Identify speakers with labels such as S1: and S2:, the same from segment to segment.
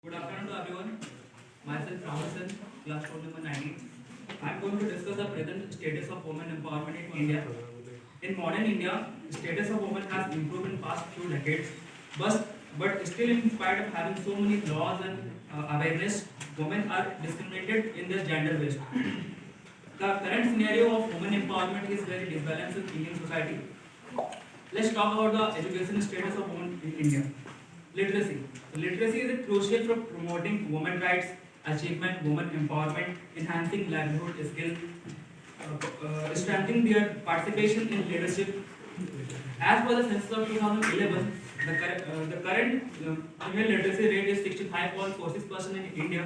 S1: Good afternoon to everyone. Myself Ramesan, class code number 19. I am going to discuss the present status of women empowerment in India. In modern India, the status of women has improved in past few decades, but still, in spite of having so many laws and awareness, women are discriminated in their gender based. The current scenario of women empowerment is very disbalanced in Indian society. Let's talk about the education status of women in India. Literacy. Literacy is crucial for promoting women rights, achievement, women empowerment, enhancing livelihood skills, strengthening their participation in leadership. As per the census of 2011, the current female literacy rate is 65.46% in India.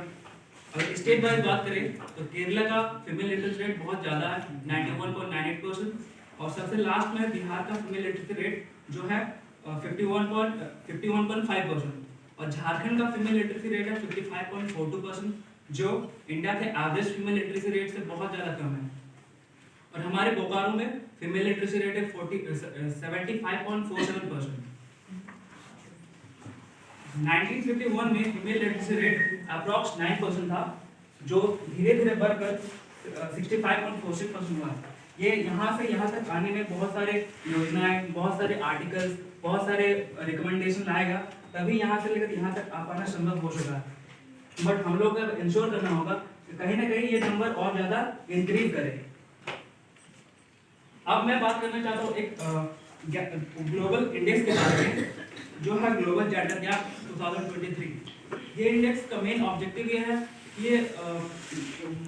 S1: अगर state wise बात करें तो केरला का female literacy rate बहुत ज़्यादा है 91.98% और सबसे लास्ट में बिहार का फीमेल लिटरेसी रेट जो है 51.5% और झारखंड का फीमेल लिटरेसी रेट है 55.42% जो इंडिया के एवरेज फीमेल लिटरेसी रेट से बहुत ज़्यादा कम है और हमारे बोकारो में फीमेल लिटरेसी रेट है 75.47%। 1951 में फीमेल लिटरेसी रेट अप्रॉक्स 9% था जो धीरे धीरे बढ़कर 65.46% हुआ। ये यहाँ से यहाँ तक आने में बहुत सारे योजनाएं, बहुत सारे आर्टिकल्स, बहुत सारे रिकमेंडेशन लाएगा तभी यहाँ से लेकर यहाँ तक आ पाना संभव हो सका। बट हम लोग को इंश्योर करना होगा कि कहीं ना कहीं ये नंबर और ज़्यादा इंक्रीज करे। अब मैं बात करना चाहता हूँ एक ग्लोबल इंडेक्स के बारे में जो है ग्लोबल जेंडर गैप 2023। ये इंडेक्स का मेन ऑब्जेक्टिव ये है कि ये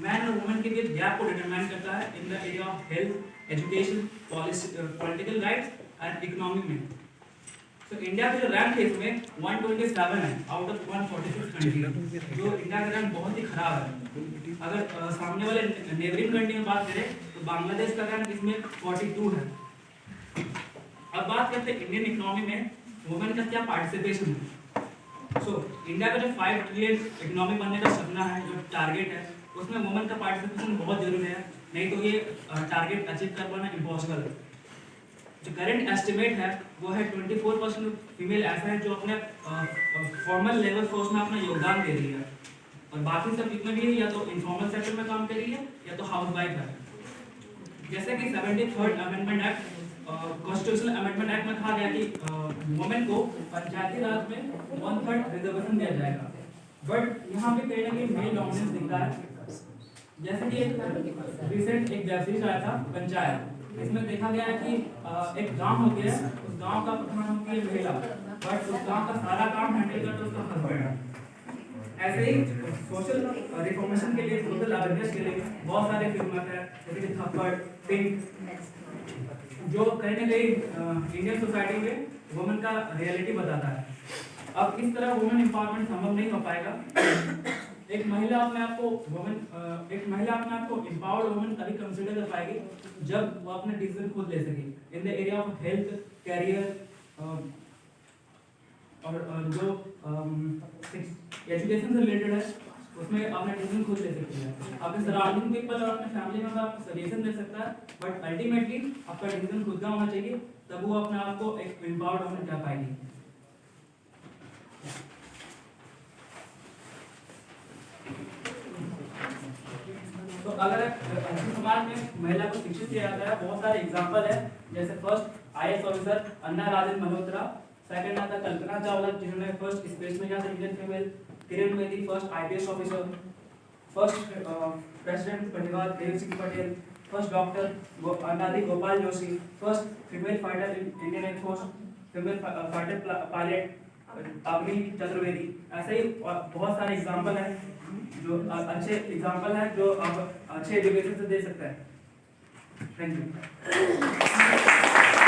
S1: मैन और वुमेन के बीच गैप को डिटरमाइन करता है इन the area of health, education, political rights and economy में। तो इंडिया का जो रैंक है इसमें 127 है आउट ऑफ 146 कंट्री, जो इंडिया का रैंक बहुत ही खराब है। अगर सामने वाले नेबरिंग कंट्री में बात करें तो बांग्लादेश का रैंक इसमें 42 है। अब बात करते हैं इंडियन इकोनॉमी में वुमेन का क्या पार्टिसिपेशन है। इंडिया का जो 5 ट्रिलियन इकोनॉमी बनने का सपना है, जो टारगेट है, उसमें वुमेन का पार्टिसिपेशन बहुत जरूरी है, नहीं तो ये टारगेट अचीव कर पाना इम्पॉसिबल है। जो करंट एस्टिमेट है वो है 24% फीमेल ऐसा है जो अपने फॉर्मल लेबर फोर्स में अपना योगदान दे रही है और बाकी सब जितने भी है या तो इनफॉर्मल सेक्टर में काम कर रही है या तो हाउस वाइफ है। जैसे कि 73rd amendment act constitutional amendment act में कहा गया कि वुमेन को पंचायती राज में 1/3 रिजर्वेशन दिया जाएगा, बट यहाँ पे कहीं ना कहीं मेल डोमिनेंस दिखता है। जैसे कि रिसेंट एक वेब सीरीज आया था पंचायत, इसमें देखा गया है कि एक गांव हो गया, उस गांव का प्रधान होती है महिला, बट उस गांव का सारा काम हैंडल करता है उसका हस्बैंड। ऐसे ही सोशल रिफॉर्मेशन के लिए, सोशल अवेयरनेस के लिए बहुत सारे फिल्म है जैसे कि थप्पड़, पिंक, जो कहीं ना कहीं इंडियन सोसाइटी में वुमेन का रियलिटी बताता है। अब इस तरह वुमेन एम्पावरमेंट संभव नहीं हो पाएगा। एक महिला अपने आप को एम्पावर्ड वुमेन तभी कंसीडर कर पाएगी जब वो अपने डिसीजन खुद ले सके in the area of health, career और जो एजुकेशन से रिलेटेड है उसमें अपना डिसीजन खुद ले सकती है। अपने सराउंडिंग पीपल और अपने फैमिली मेंबर आपको सजेशन दे सकता है, बट अल्टीमेटली आपका डिसीजन खुद का होना चाहिए, तब वो अपने आप को एक एम्पावर्ड वुमन कर पाएगी। तो अगर समाज में महिला को शिक्षित किया जाता है, बहुत सारे एग्जाम्पल है, जैसे first IAS officer Anna Rajendra Malhotra, second आता कल्पना चावला जिन्होंने फर्स्ट स्पेस में गया था Indian female, Kiran Bedi first IPS officer, first president Pandit Dev Singh Patel, first doctor Anadi Gopal Joshi, first female fighter in Indian air force, female fighter pilot Agni Chaturvedi. ऐसे ही बहुत सारे एग्जाम्पल है जो अच्छे एग्जाम्पल है जो आप अच्छे एजुकेशन से दे सकते हैं। Thank you.